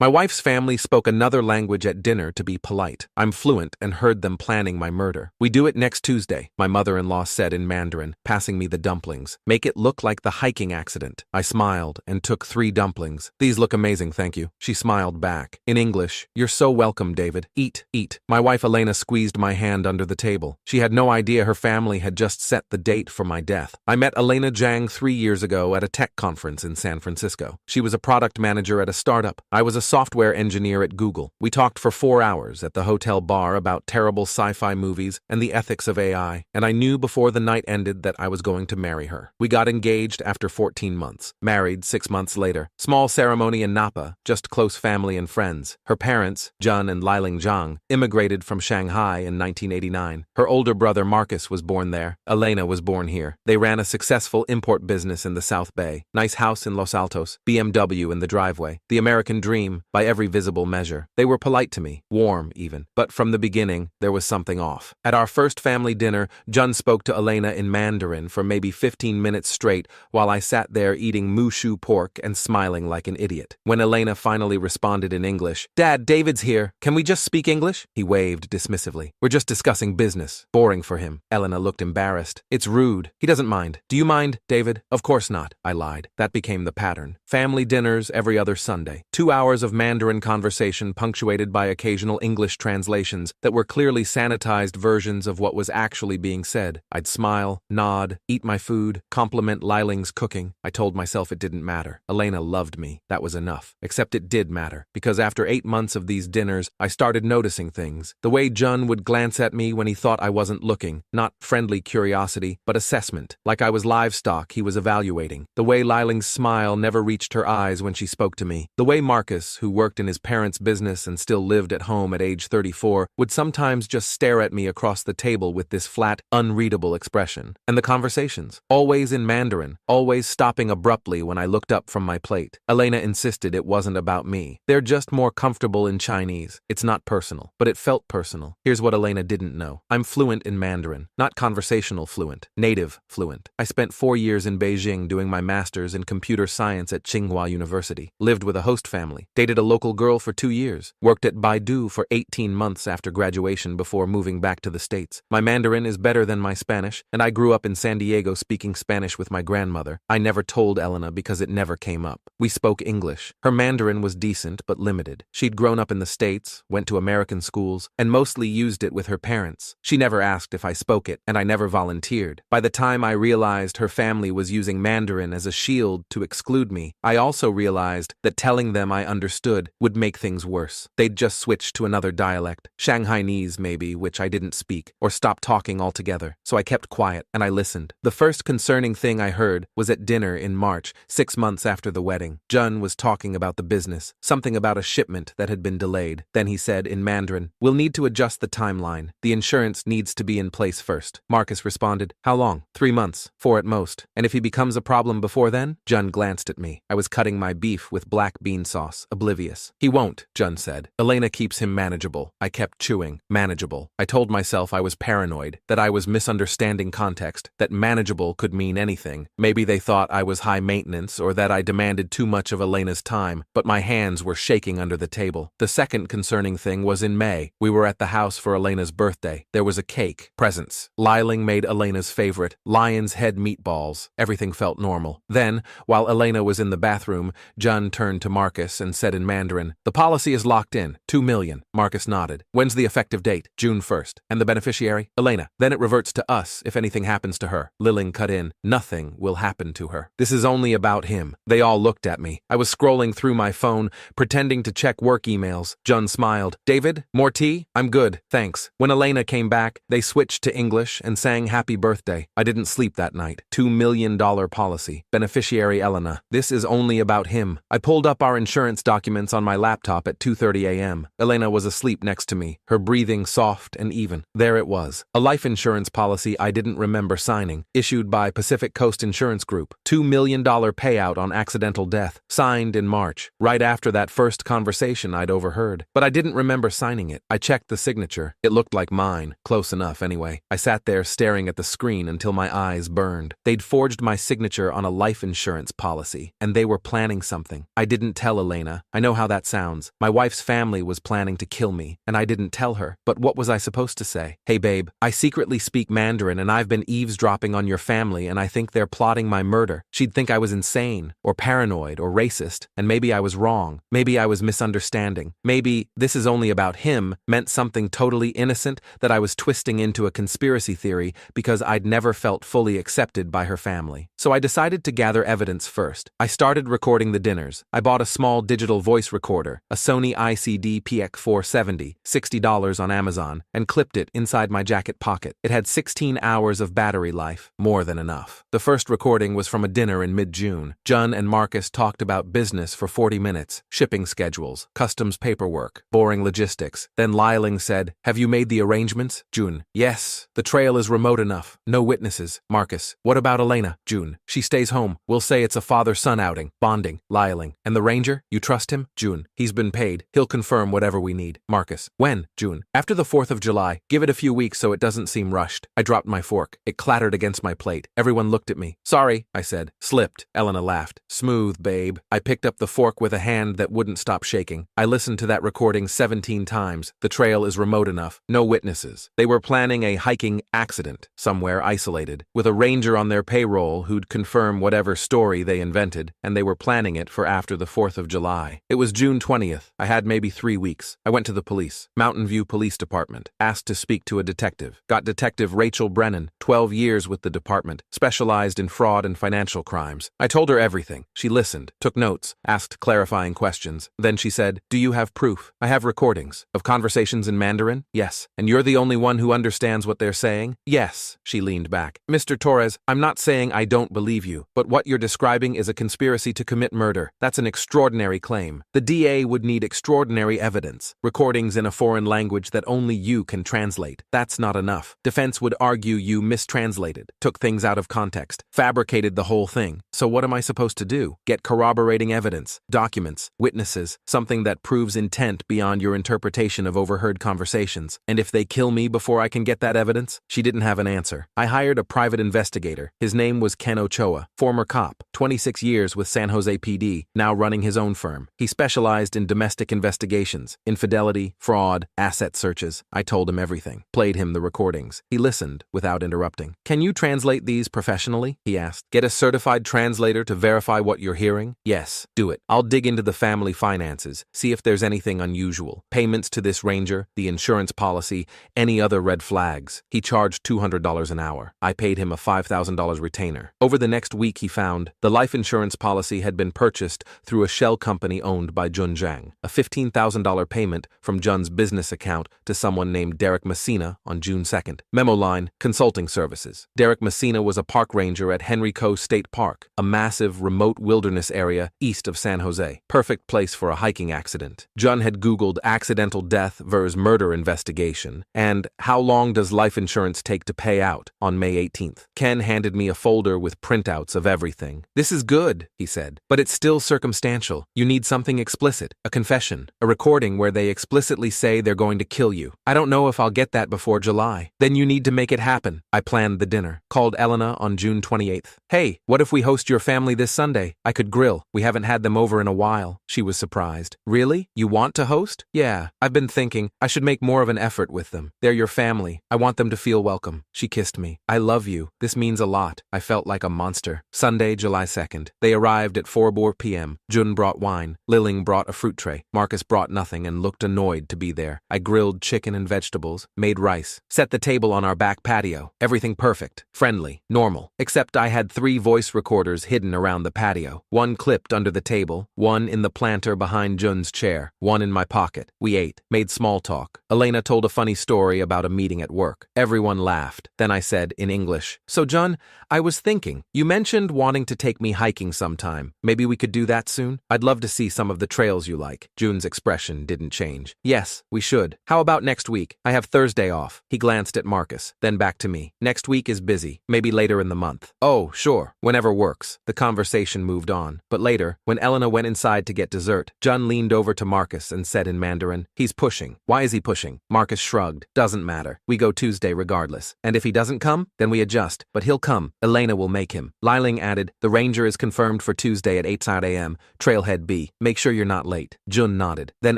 My wife's family spoke another language at dinner to be polite. I'm fluent and heard them planning my murder. We do it next Tuesday, my mother-in-law said in Mandarin, passing me the dumplings. Make it look like the hiking accident. I smiled and took 3 dumplings. These look amazing, thank you. She smiled back. In English, you're so welcome, David. Eat, eat. My wife Elena squeezed my hand under the table. She had no idea her family had just set the date for my death. I met Elena Zhang 3 years ago at a tech conference in San Francisco. She was a product manager at a startup. I was a software engineer at Google. We talked for 4 hours at the hotel bar about terrible sci-fi movies and the ethics of AI, and I knew before the night ended that I was going to marry her. We got engaged after 14 months, married 6 months later. Small ceremony in Napa, just close family and friends. Her parents, Jun and Liling Zhang, immigrated from Shanghai in 1989. Her older brother Marcus was born there. Elena was born here. They ran a successful import business in the South Bay. Nice house in Los Altos, BMW in the driveway. The American dream, by every visible measure. They were polite to me, warm even. But from the beginning, there was something off. At our first family dinner, Jun spoke to Elena in Mandarin for maybe 15 minutes straight while I sat there eating mushu pork and smiling like an idiot. When Elena finally responded in English, "Dad, David's here. Can we just speak English?" He waved dismissively. "We're just discussing business." Boring for him. Elena looked embarrassed. "It's rude. He doesn't mind. Do you mind, David?" "Of course not," I lied. That became the pattern. Family dinners every other Sunday. 2 hours of Mandarin conversation punctuated by occasional English translations that were clearly sanitized versions of what was actually being said. I'd smile, nod, eat my food, compliment Liling's cooking. I told myself it didn't matter. Elena loved me. That was enough. Except it did matter, because after 8 months of these dinners, I started noticing things. The way Jun would glance at me when he thought I wasn't looking. Not friendly curiosity, but assessment. Like I was livestock he was evaluating. The way Liling's smile never reached her eyes when she spoke to me. The way Marcus, who worked in his parents' business and still lived at home at age 34, would sometimes just stare at me across the table with this flat, unreadable expression. And the conversations. Always in Mandarin. Always stopping abruptly when I looked up from my plate. Elena insisted it wasn't about me. They're just more comfortable in Chinese. It's not personal. But it felt personal. Here's what Elena didn't know. I'm fluent in Mandarin. Not conversational fluent. Native fluent. I spent 4 years in Beijing doing my master's in computer science at Tsinghua University. Lived with a host family. Dated a local girl for 2 years. Worked at Baidu for 18 months after graduation before moving back to the States. My Mandarin is better than my Spanish, and I grew up in San Diego speaking Spanish with my grandmother. I never told Elena because it never came up. We spoke English. Her Mandarin was decent but limited. She'd grown up in the States, went to American schools, and mostly used it with her parents. She never asked if I spoke it, and I never volunteered. By the time I realized her family was using Mandarin as a shield to exclude me, I also realized that telling them I understood would make things worse. They'd just switch to another dialect, Shanghainese maybe, which I didn't speak, or stop talking altogether. So I kept quiet, and I listened. The first concerning thing I heard was at dinner in March, 6 months after the wedding. Jun was talking about the business, something about a shipment that had been delayed. Then he said in Mandarin, "We'll need to adjust the timeline. The insurance needs to be in place first." Marcus responded, "How long?" 3 months, 4 at most. "And if he becomes a problem before then?" Jun glanced at me. I was cutting my beef with black bean sauce, oblivious. "He won't," Jun said. "Elena keeps him manageable." I kept chewing. Manageable. I told myself I was paranoid, that I was misunderstanding context, that manageable could mean anything. Maybe they thought I was high maintenance or that I demanded too much of Elena's time, but my hands were shaking under the table. The second concerning thing was in May. We were at the house for Elena's birthday. There was a cake, presents. Liling made Elena's favorite, lion's head meatballs. Everything felt normal. Then, while Elena was in the bathroom, Jun turned to Marcus and said in Mandarin, "The policy is locked in, $2 million. Marcus nodded. "When's the effective date?" "June 1st. "And the beneficiary?" "Elena. Then it reverts to us if anything happens to her." Liling cut in. "Nothing will happen to her. This is only about him." They all looked at me. I was scrolling through my phone, pretending to check work emails. Jun smiled. "David, more tea?" "I'm good, thanks." When Elena came back, they switched to English and sang happy birthday. I didn't sleep that night. $2 million policy. Beneficiary Elena. This is only about him. I pulled up our insurance documents on my laptop at 2:30 a.m. Elena was asleep next to me, her breathing soft and even. There it was. A life insurance policy I didn't remember signing, issued by Pacific Coast Insurance Group. $2 million payout on accidental death. Signed in March, right after that first conversation I'd overheard. But I didn't remember signing it. I checked the signature. It looked like mine. Close enough, anyway. I sat there staring at the screen until my eyes burned. They'd forged my signature on a life insurance policy, and they were planning something. I didn't tell Elena, I know how that sounds. My wife's family was planning to kill me, and I didn't tell her. But what was I supposed to say? Hey babe, I secretly speak Mandarin and I've been eavesdropping on your family and I think they're plotting my murder. She'd think I was insane, or paranoid, or racist, and maybe I was wrong. Maybe I was misunderstanding. Maybe this is only about him meant something totally innocent that I was twisting into a conspiracy theory because I'd never felt fully accepted by her family. So I decided to gather evidence first. I started recording the dinners. I bought a small digital voice recorder, a Sony ICD PX470, $60 on Amazon, and clipped it inside my jacket pocket. It had 16 hours of battery life, more than enough. The first recording was from a dinner in mid-June. Jun and Marcus talked about business for 40 minutes, shipping schedules, customs paperwork, boring logistics. Then Liling said, "Have you made the arrangements?" Jun, "Yes. The trail is remote enough. No witnesses." Marcus, "What about Elena?" Jun, "She stays home. We'll say it's a father-son outing. Bonding." Liling, "And the ranger? You trust him?" Jun, "He's been paid. He'll confirm whatever we need." Marcus, "When?" Jun, "After the 4th of July. Give it a few weeks so it doesn't seem rushed." I dropped my fork. It clattered against my plate. Everyone looked at me. "Sorry," I said. "Slipped." Elena laughed. "Smooth, babe." I picked up the fork with a hand that wouldn't stop shaking. I listened to that recording 17 times. The trail is remote enough. No witnesses. They were planning a hiking accident, somewhere isolated, with a ranger on their payroll who'd confirm whatever story they invented, and they were planning it for after the 4th of July. It was June 20th. I had maybe 3 weeks. I went to the police, Mountain View Police Department, asked to speak to a detective. Got Detective Rachel Brennan, 12 years with the department, specialized in fraud and financial crimes. I told her everything. She listened, took notes, asked clarifying questions. Then she said, "Do you have proof?" "I have recordings." "Of conversations in Mandarin?" "Yes." "And you're the only one who understands what they're saying?" "Yes." She leaned back. "Mr. Torres, I'm not saying I don't believe you, but what you're describing is a conspiracy to commit murder. That's an extraordinary claim. The DA would need extraordinary evidence. Recordings in a foreign language that only you can translate. That's not enough. Defense would argue you mistranslated, took things out of context, fabricated the whole thing. So what am I supposed to do? Get corroborating evidence, documents, witnesses, something that proves intent beyond your interpretation of overheard conversations. And if they kill me before I can get that evidence? She didn't have an answer. I hired a private investigator. His name was Ken Ochoa, former cop, 26 years with San Jose PD, now running his own firm. He specialized in domestic investigations, infidelity, fraud, asset searches. I told him everything, played him the recordings. He listened without interrupting. "Can you translate these professionally?" he asked. "Get a certified translator to verify what you're hearing?" "Yes." "Do it. I'll dig into the family finances, see if there's anything unusual. Payments to this ranger, the insurance policy, any other red flags." He charged $200 an hour. I paid him a $5,000 retainer. Over the next week he found the life insurance policy had been purchased through a shell company owned by Jun Zhang. A $15,000 payment from Jun's business account to someone named Derek Messina on June 2nd. Memo line, consulting services. Derek Messina was a park ranger at Henry Coe State Park, a massive remote wilderness area east of San Jose. Perfect place for a hiking accident. Jun had Googled accidental death versus murder investigation and how long does life insurance take to pay out on May 18th. Ken handed me a folder with printouts of everything. "This is good," he said, "but it's still circumstantial. You need something explicit, a confession, a recording where they explicitly say they're going to kill you. I don't know if I'll get that before July. Then you need to make it happen." I planned the dinner. Called Elena on June 28th. "Hey, what if we host your family this Sunday? I could grill. We haven't had them over in a while." She was surprised. "Really? You want to host?" "Yeah, I've been thinking I should make more of an effort with them. They're your family. I want them to feel welcome." She kissed me. "I love you. This means a lot." I felt like a monster. Sunday, July 2nd. They arrived at 4 p.m. Jun brought wine. Liling brought a fruit tray. Marcus brought nothing and looked annoyed to be there. I grilled chicken and vegetables, made rice, set the table on our back patio. Everything perfect, friendly, normal. Except I had 3 voice recorders hidden around the patio. One clipped under the table, one in the planter behind Jun's chair, one in my pocket. We ate, made small talk. Elena told a funny story about a meeting at work. Everyone laughed. Then I said in English, "So Jun, I was thinking, you mentioned wanting to take me hiking sometime. Maybe we could do that soon? I'd love to see some of the trails you like." Jun's expression didn't change. "Yes, we should. How about next week? I have Thursday off." He glanced at Marcus, then back to me. "Next week is busy. Maybe later in the month." "Oh, sure. Whenever works." The conversation moved on. But later, when Elena went inside to get dessert, Jun leaned over to Marcus and said in Mandarin, "He's pushing." "Why is he pushing?" Marcus shrugged. "Doesn't matter. We go Tuesday regardless. And if he doesn't come, then we adjust. But he'll come. Elena will make hike him. Liling added, the ranger is confirmed for Tuesday at 8 a.m., Trailhead B. Make sure you're not late. Jun nodded. Then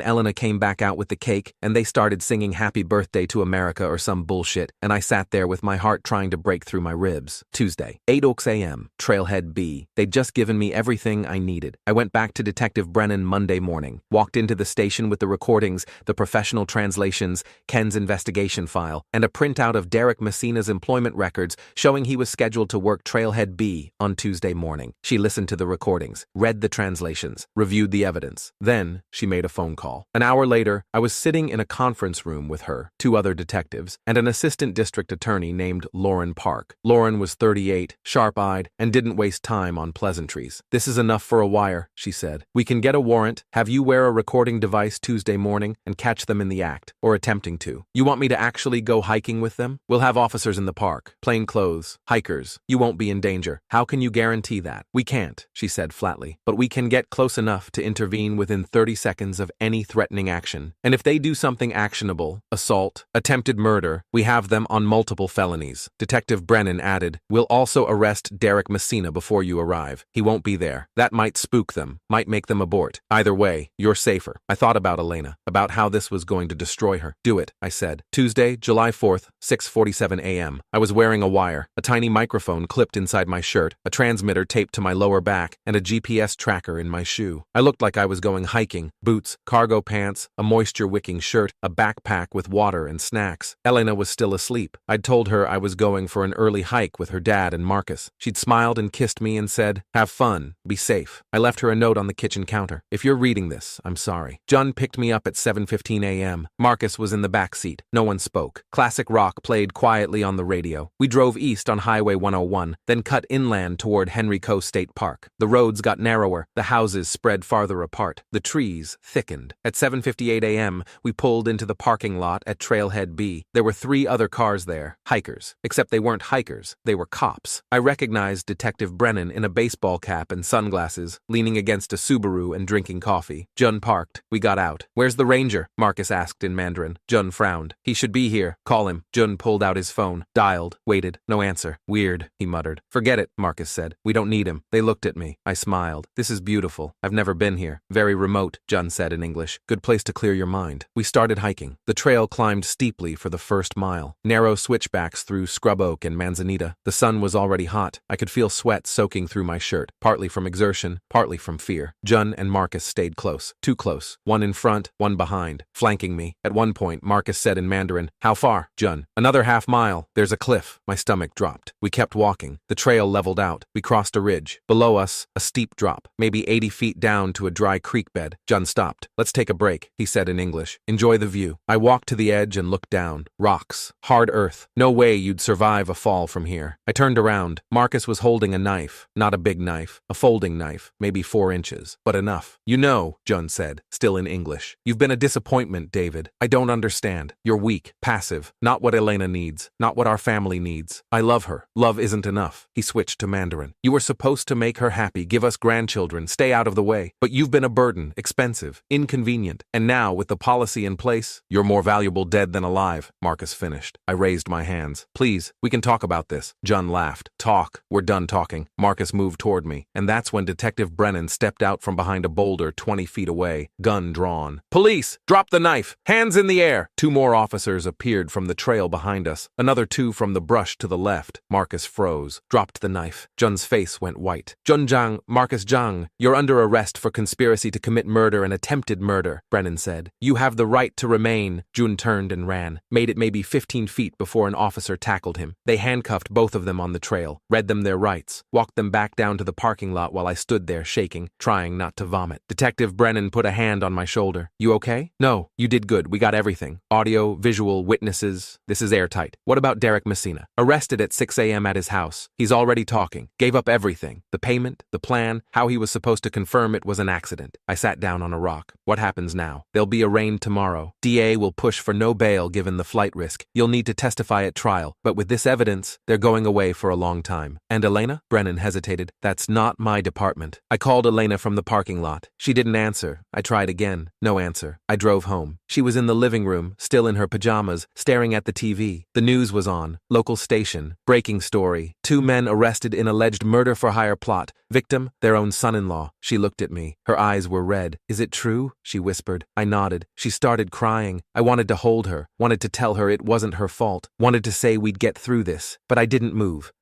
Elena came back out with the cake, and they started singing Happy Birthday to America or some bullshit, and I sat there with my heart trying to break through my ribs. Tuesday, 8 a.m., Trailhead B. They'd just given me everything I needed. I went back to Detective Brennan Monday morning, walked into the station with the recordings, the professional translations, Ken's investigation file, and a printout of Derek Messina's employment records showing he was scheduled to work Trailhead B on Tuesday morning. She listened to the recordings, read the translations, reviewed the evidence. Then she made a phone call. An hour later, I was sitting in a conference room with her, 2 other detectives, and an assistant district attorney named Lauren Park. Lauren was 38, sharp-eyed, and didn't waste time on pleasantries. This is enough for a wire, she said. We can get a warrant, have you wear a recording device Tuesday morning, and catch them in the act, or attempting to. You want me to actually go hiking with them? We'll have officers in the park, plain clothes, hikers. You won't be in danger. How can you guarantee that? We can't, she said flatly, but we can get close enough to intervene within 30 seconds of any threatening action. And if they do something actionable, assault, attempted murder, we have them on multiple felonies. Detective Brennan added, we'll also arrest Derek Messina before you arrive. He won't be there. That might spook them, might make them abort. Either way, you're safer. I thought about Elena, about how this was going to destroy her. Do it, I said. Tuesday, July 4th, 6:47 a.m. I was wearing a wire, a tiny microphone clipped inside my shirt, a transmitter taped to my lower back, and a GPS tracker in my shoe. I looked like I was going hiking, boots, cargo pants, a moisture-wicking shirt, a backpack with water and snacks. Elena was still asleep. I'd told her I was going for an early hike with her dad and Marcus. She'd smiled and kissed me and said, have fun, be safe. I left her a note on the kitchen counter. If you're reading this, I'm sorry. John picked me up at 7:15 a.m. Marcus was in the back seat. No one spoke. Classic rock played quietly on the radio. We drove east on Highway 101, then cut inland toward Henry Coe State Park. The roads got narrower, the houses spread farther apart, the trees thickened. At 7:58 a.m., we pulled into the parking lot at Trailhead B. There were 3 other cars there, hikers. Except they weren't hikers, they were cops. I recognized Detective Brennan in a baseball cap and sunglasses, leaning against a Subaru and drinking coffee. Jun parked. We got out. Where's the ranger? Marcus asked in Mandarin. Jun frowned. He should be here. Call him. Jun pulled out his phone, dialed, waited. No answer. Weird, he muttered. Forget it, Marcus said. We don't need him. They looked at me. I smiled. This is beautiful. I've never been here. Very remote, Jun said in English. Good place to clear your mind. We started hiking. The trail climbed steeply for the first mile. Narrow switchbacks through scrub oak and manzanita. The sun was already hot. I could feel sweat soaking through my shirt, partly from exertion, partly from fear. Jun and Marcus stayed close. Too close. One in front, one behind, flanking me. At one point, Marcus said in Mandarin, how far? Jun, another half mile. There's a cliff. My stomach dropped. We kept walking. The trail leveled out. We crossed a ridge. Below us, a steep drop, maybe 80 feet down to a dry creek bed. Jun stopped. Let's take a break, he said in English. Enjoy the view. I walked to the edge and looked down. Rocks. Hard earth. No way you'd survive a fall from here. I turned around. Marcus was holding a knife. Not a big knife. A folding knife. Maybe 4 inches. But enough. You know, Jun said, still in English. You've been a disappointment, David. I don't understand. You're weak. Passive. Not what Elena needs. Not what our family needs. I love her. Love isn't enough. He switched to Mandarin. You were supposed to make her happy, give us grandchildren, stay out of the way. But you've been a burden, expensive, inconvenient. And now, with the policy in place, you're more valuable dead than alive, Marcus finished. I raised my hands. Please, we can talk about this. Jun laughed. Talk. We're done talking. Marcus moved toward me. And that's when Detective Brennan stepped out from behind a boulder 20 feet away, gun drawn. Police! Drop the knife! Hands in the air! 2 more officers appeared from the trail behind us. Another 2 from the brush to the left. Marcus froze. Dropped the knife. Jun's face went white. Jun Zhang, Marcus Zhang, you're under arrest for conspiracy to commit murder and attempted murder, Brennan said. You have the right to remain. Jun turned and ran. Made it maybe 15 feet before an officer tackled him. They handcuffed both of them on the trail, read them their rights, walked them back down to the parking lot while I stood there shaking, trying not to vomit. Detective Brennan put a hand on my shoulder. You okay? No, you did good. We got everything. Audio, visual, witnesses. This is airtight. What about Derek Messina? Arrested at 6 a.m. at his house. He's already talking. Gave up everything. The payment, the plan, how he was supposed to confirm it was an accident. I sat down on a rock. What happens now? They'll be arraigned tomorrow. DA will push for no bail given the flight risk. You'll need to testify at trial. But with this evidence, they're going away for a long time. And Elena? Brennan hesitated. That's not my department. I called Elena from the parking lot. She didn't answer. I tried again. No answer. I drove home. She was in the living room, still in her pajamas, staring at the TV. The news was on. Local station. Breaking story. 2 men woman arrested in alleged murder-for-hire plot. Victim, their own son-in-law. She looked at me. Her eyes were red. Is it true? She whispered. I nodded. She started crying. I wanted to hold her, wanted to tell her it wasn't her fault, wanted to say we'd get through this, but I didn't move,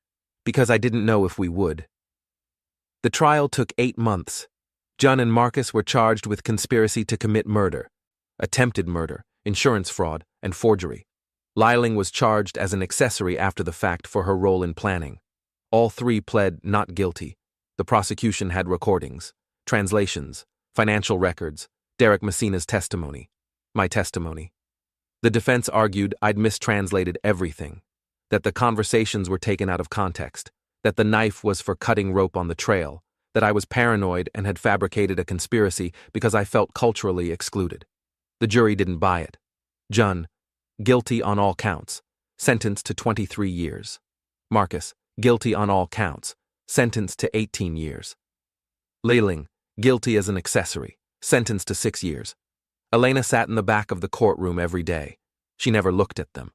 because I didn't know if we would. The trial took 8 months. John and Marcus were charged with conspiracy to commit murder, attempted murder, insurance fraud, and forgery. Liling was charged as an accessory after the fact for her role in planning. All 3 pled not guilty. The prosecution had recordings, translations, financial records, Derek Messina's testimony, my testimony. The defense argued I'd mistranslated everything, that the conversations were taken out of context, that the knife was for cutting rope on the trail, that I was paranoid and had fabricated a conspiracy because I felt culturally excluded. The jury didn't buy it. John, guilty on all counts, sentenced to 23 years. Marcus, guilty on all counts, sentenced to 18 years. Liling, guilty as an accessory, sentenced to 6 years. Elena sat in the back of the courtroom every day. She never looked at them.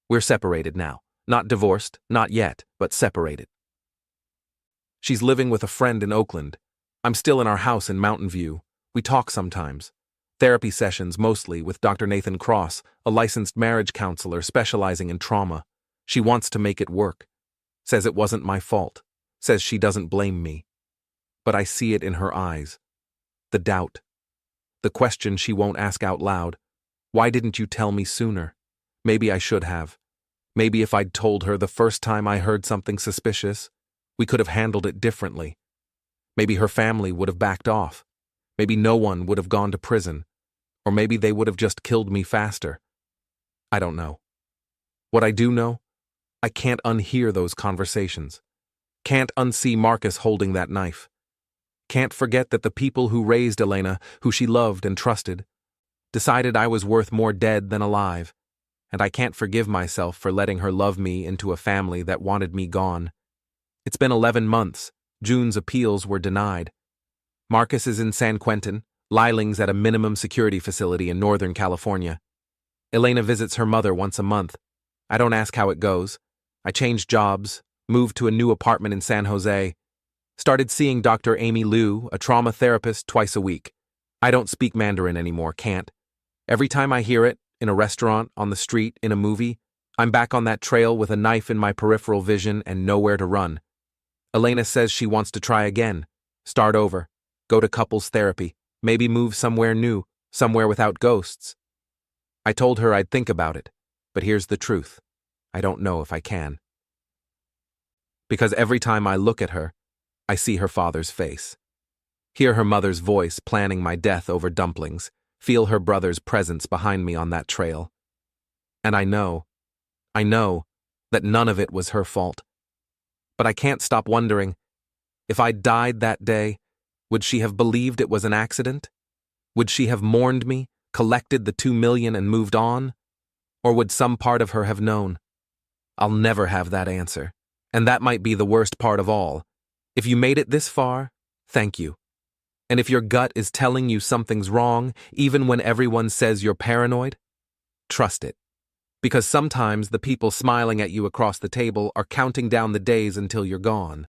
We're separated now. Not divorced, not yet, but separated. She's living with a friend in Oakland. I'm still in our house in Mountain View. We talk sometimes. Therapy sessions mostly with Dr. Nathan Cross, a licensed marriage counselor specializing in trauma. She wants to make it work. Says it wasn't my fault. Says she doesn't blame me. But I see it in her eyes. The doubt. The question she won't ask out loud. Why didn't you tell me sooner? Maybe I should have. Maybe if I'd told her the first time I heard something suspicious, we could have handled it differently. Maybe her family would have backed off. Maybe no one would have gone to prison. Or maybe they would have just killed me faster. I don't know. What I do know, I can't unhear those conversations. Can't unsee Marcus holding that knife. Can't forget that the people who raised Elena, who she loved and trusted, decided I was worth more dead than alive. And I can't forgive myself for letting her love me into a family that wanted me gone. It's been 11 months. June's appeals were denied. Marcus is in San Quentin. Liling's at a minimum security facility in Northern California. Elena visits her mother once a month. I don't ask how it goes. I changed jobs, moved to a new apartment in San Jose, started seeing Dr. Amy Liu, a trauma therapist, twice a week. I don't speak Mandarin anymore, can't. Every time I hear it, in a restaurant, on the street, in a movie, I'm back on that trail with a knife in my peripheral vision and nowhere to run. Elena says she wants to try again, start over, go to couples therapy, maybe move somewhere new, somewhere without ghosts. I told her I'd think about it, but here's the truth. I don't know if I can. Because every time I look at her, I see her father's face. Hear her mother's voice planning my death over dumplings, feel her brother's presence behind me on that trail. And I know that none of it was her fault. But I can't stop wondering, if I died that day, would she have believed it was an accident? Would she have mourned me, collected the $2 million and moved on? Or would some part of her have known? I'll never have that answer. And that might be the worst part of all. If you made it this far, thank you. And if your gut is telling you something's wrong, even when everyone says you're paranoid, trust it. Because sometimes the people smiling at you across the table are counting down the days until you're gone.